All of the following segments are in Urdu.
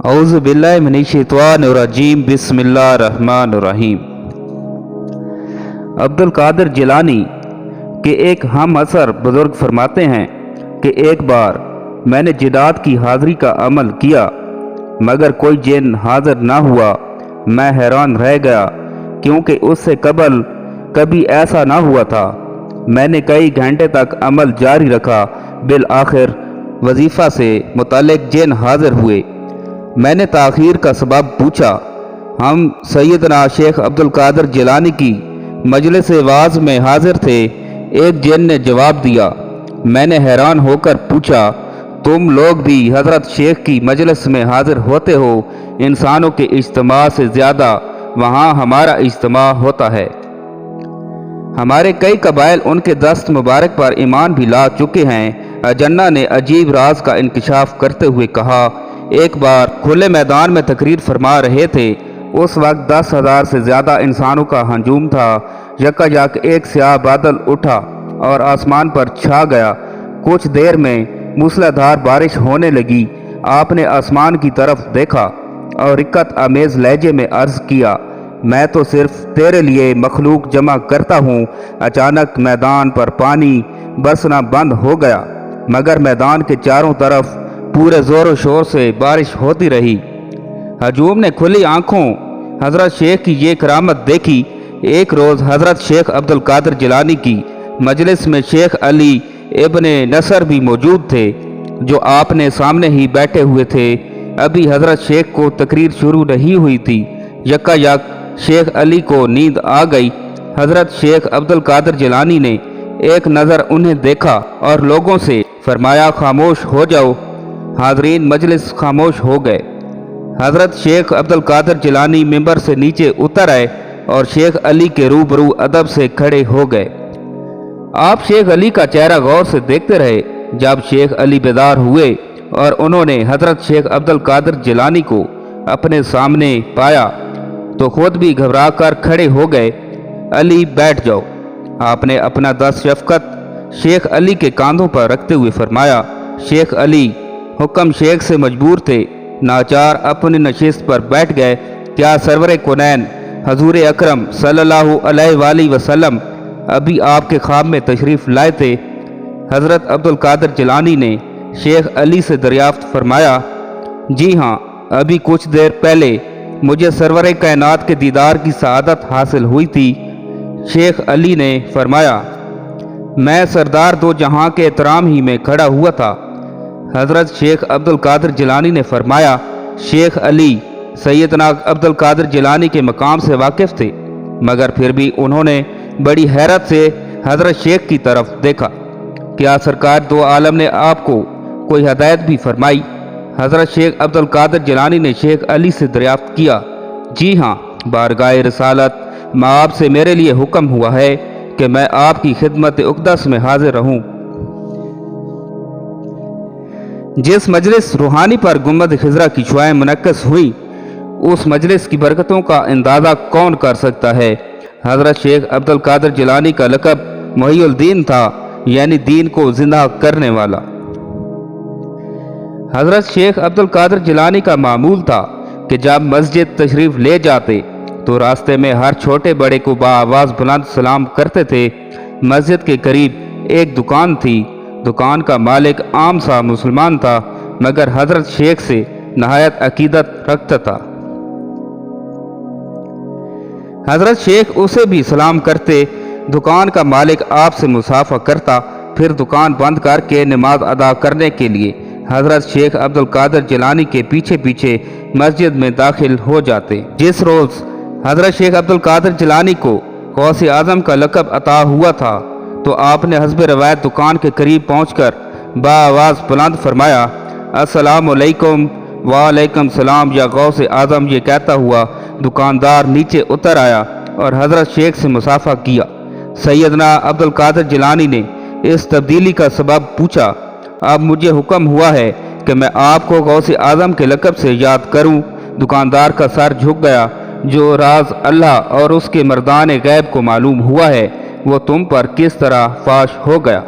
اعوذ باللہ من الشیطان الرجیم بسم اللہ الرحمن الرحیم۔ عبد القادر جیلانی کے ایک ہم عصر بزرگ فرماتے ہیں کہ ایک بار میں نے جدات کی حاضری کا عمل کیا مگر کوئی جن حاضر نہ ہوا۔ میں حیران رہ گیا کیونکہ اس سے قبل کبھی ایسا نہ ہوا تھا۔ میں نے کئی گھنٹے تک عمل جاری رکھا، بالآخر وظیفہ سے متعلق جن حاضر ہوئے۔ میں نے تاخیر کا سبب پوچھا۔ ہم سیدنا شیخ عبد القادر جیلانی کی مجلس واعظ میں حاضر تھے۔ ایک جن نے جواب دیا۔ میں نے حیران ہو کر پوچھا، تم لوگ بھی حضرت شیخ کی مجلس میں حاضر ہوتے ہو؟ انسانوں کے اجتماع سے زیادہ وہاں ہمارا اجتماع ہوتا ہے۔ ہمارے کئی قبائل ان کے دست مبارک پر ایمان بھی لا چکے ہیں۔ اجنہ نے عجیب راز کا انکشاف کرتے ہوئے کہا، ایک بار کھلے میدان میں تقریر فرما رہے تھے۔ اس وقت 10,000 سے زیادہ انسانوں کا ہجوم تھا۔ یکایک ایک سیاہ بادل اٹھا اور آسمان پر چھا گیا۔ کچھ دیر میں موسلادھار بارش ہونے لگی۔ آپ نے آسمان کی طرف دیکھا اور رقت آمیز لہجے میں عرض کیا، میں تو صرف تیرے لیے مخلوق جمع کرتا ہوں۔ اچانک میدان پر پانی برسنا بند ہو گیا مگر میدان کے چاروں طرف پورے زور و شور سے بارش ہوتی رہی۔ ہجوم نے کھلی آنکھوں حضرت شیخ کی یہ کرامت دیکھی۔ ایک روز حضرت شیخ عبد القادر جیلانی کی مجلس میں شیخ علی ابن نصر بھی موجود تھے، جو آپ نے سامنے ہی بیٹھے ہوئے تھے۔ ابھی حضرت شیخ کو تقریر شروع نہیں ہوئی تھی، یکایک شیخ علی کو نیند آ گئی۔ حضرت شیخ عبد القادر جیلانی نے ایک نظر انہیں دیکھا اور لوگوں سے فرمایا، خاموش ہو جاؤ۔ حاضرین مجلس خاموش ہو گئے۔ حضرت شیخ عبد القادر جیلانی ممبر سے نیچے اتر آئے اور شیخ علی کے روبرو ادب سے کھڑے ہو گئے۔ آپ شیخ علی کا چہرہ غور سے دیکھتے رہے۔ جب شیخ علی بیدار ہوئے اور انہوں نے حضرت شیخ عبد القادر جیلانی کو اپنے سامنے پایا تو خود بھی گھبرا کر کھڑے ہو گئے۔ علی بیٹھ جاؤ۔ آپ نے اپنا دست شفقت شیخ علی کے کاندھوں پر رکھتے ہوئے فرمایا۔ شیخ علی حکم شیخ سے مجبور تھے، ناچار اپنی نشست پر بیٹھ گئے۔ کیا سرور کونین حضور اکرم صلی اللہ علیہ وآلہ وسلم ابھی آپ کے خواب میں تشریف لائے تھے؟ حضرت عبد القادر جیلانی نے شیخ علی سے دریافت فرمایا، جی ہاں، ابھی کچھ دیر پہلے مجھے سرور کائنات کے دیدار کی سعادت حاصل ہوئی تھی۔ شیخ علی نے فرمایا، میں سردار دو جہاں کے احترام ہی میں کھڑا ہوا تھا۔ حضرت شیخ عبد القادر جیلانی نے فرمایا، شیخ علی سیدنا عبد القادر جیلانی کے مقام سے واقف تھے مگر پھر بھی انہوں نے بڑی حیرت سے حضرت شیخ کی طرف دیکھا۔ کیا سرکار دو عالم نے آپ کو کوئی ہدایت بھی فرمائی؟ حضرت شیخ عبد القادر جیلانی نے شیخ علی سے دریافت کیا، جی ہاں، بارگاہ رسالت مآب سے میرے لیے حکم ہوا ہے کہ میں آپ کی خدمت اقدس میں حاضر رہوں۔ جس مجلس روحانی پر گنبد خضرا کی شعائیں منعکس ہوئی، اس مجلس کی برکتوں کا اندازہ کون کر سکتا ہے؟ حضرت شیخ عبد القادر جیلانی کا لقب محی الدین تھا، یعنی دین کو زندہ کرنے والا۔ حضرت شیخ عبد القادر جیلانی کا معمول تھا کہ جب مسجد تشریف لے جاتے تو راستے میں ہر چھوٹے بڑے کو بآواز بلند سلام کرتے تھے۔ مسجد کے قریب ایک دکان تھی۔ دکان کا مالک عام سا مسلمان تھا مگر حضرت شیخ سے نہایت عقیدت رکھتا تھا۔ حضرت شیخ اسے بھی سلام کرتے۔ دکان کا مالک آپ سے مصافحہ کرتا، پھر دکان بند کر کے نماز ادا کرنے کے لیے حضرت شیخ عبد القادر جیلانی کے پیچھے پیچھے مسجد میں داخل ہو جاتے۔ جس روز حضرت شیخ عبد القادر جیلانی کو غوث اعظم کا لقب عطا ہوا تھا تو آپ نے حسب روایت دکان کے قریب پہنچ کر بآواز بلند فرمایا، السلام علیکم۔ وعلیکم السلام یا غوث اعظم، یہ کہتا ہوا دکاندار نیچے اتر آیا اور حضرت شیخ سے مصافحہ کیا۔ سیدنا عبد القادر جیلانی نے اس تبدیلی کا سبب پوچھا۔ اب مجھے حکم ہوا ہے کہ میں آپ کو غوث اعظم کے لقب سے یاد کروں۔ دکاندار کا سر جھک گیا، جو راز اللہ اور اس کے مردان غیب کو معلوم ہوا ہے وہ تم پر کس طرح فاش ہو گیا؟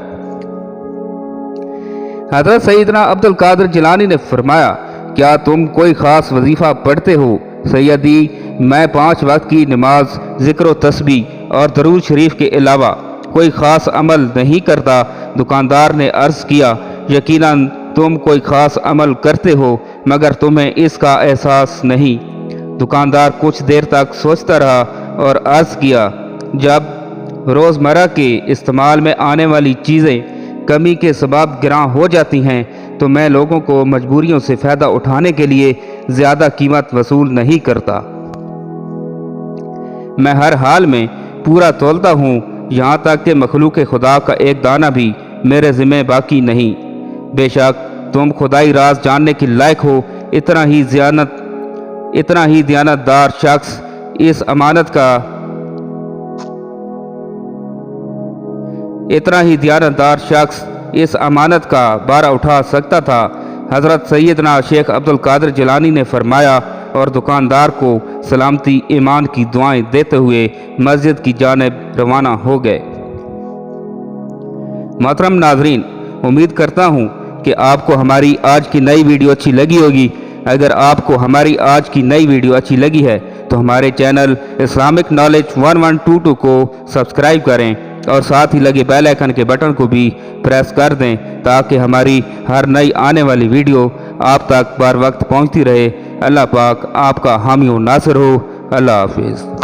حضرت سیدنا عبد القادر جیلانی نے فرمایا، کیا تم کوئی خاص وظیفہ پڑھتے ہو؟ سیدی میں 5 وقت کی نماز، ذکر و تسبیح اور درود شریف کے علاوہ کوئی خاص عمل نہیں کرتا۔ دکاندار نے عرض کیا یقیناً تم کوئی خاص عمل کرتے ہو مگر تمہیں اس کا احساس نہیں۔ دکاندار کچھ دیر تک سوچتا رہا اور عرض کیا جب روزمرہ کے استعمال میں آنے والی چیزیں کمی کے سبب گراں ہو جاتی ہیں تو میں لوگوں کو مجبوریوں سے فائدہ اٹھانے کے لیے زیادہ قیمت وصول نہیں کرتا۔ میں ہر حال میں پورا تولتا ہوں، یہاں تک کہ مخلوق خدا کا ایک دانہ بھی میرے ذمہ باقی نہیں۔ بے شک تم خدائی راز جاننے کے لائق ہو۔ اتنا ہی دیانتدار شخص اس امانت کا بارہ اٹھا سکتا تھا۔ حضرت سیدنا شیخ عبد القادر جیلانی نے فرمایا اور دکاندار کو سلامتی ایمان کی دعائیں دیتے ہوئے مسجد کی جانب روانہ ہو گئے۔ محترم ناظرین، امید کرتا ہوں کہ آپ کو ہماری آج کی نئی ویڈیو اچھی لگی ہوگی۔ اگر آپ کو ہماری آج کی نئی ویڈیو اچھی لگی ہے تو ہمارے چینل اسلامک نالج 1122 کو سبسکرائب کریں اور ساتھ ہی لگے بیل آئیکن کے بٹن کو بھی پریس کر دیں تاکہ ہماری ہر نئی آنے والی ویڈیو آپ تک بر وقت پہنچتی رہے۔ اللہ پاک آپ کا حامی و ناصر ہو۔ اللہ حافظ۔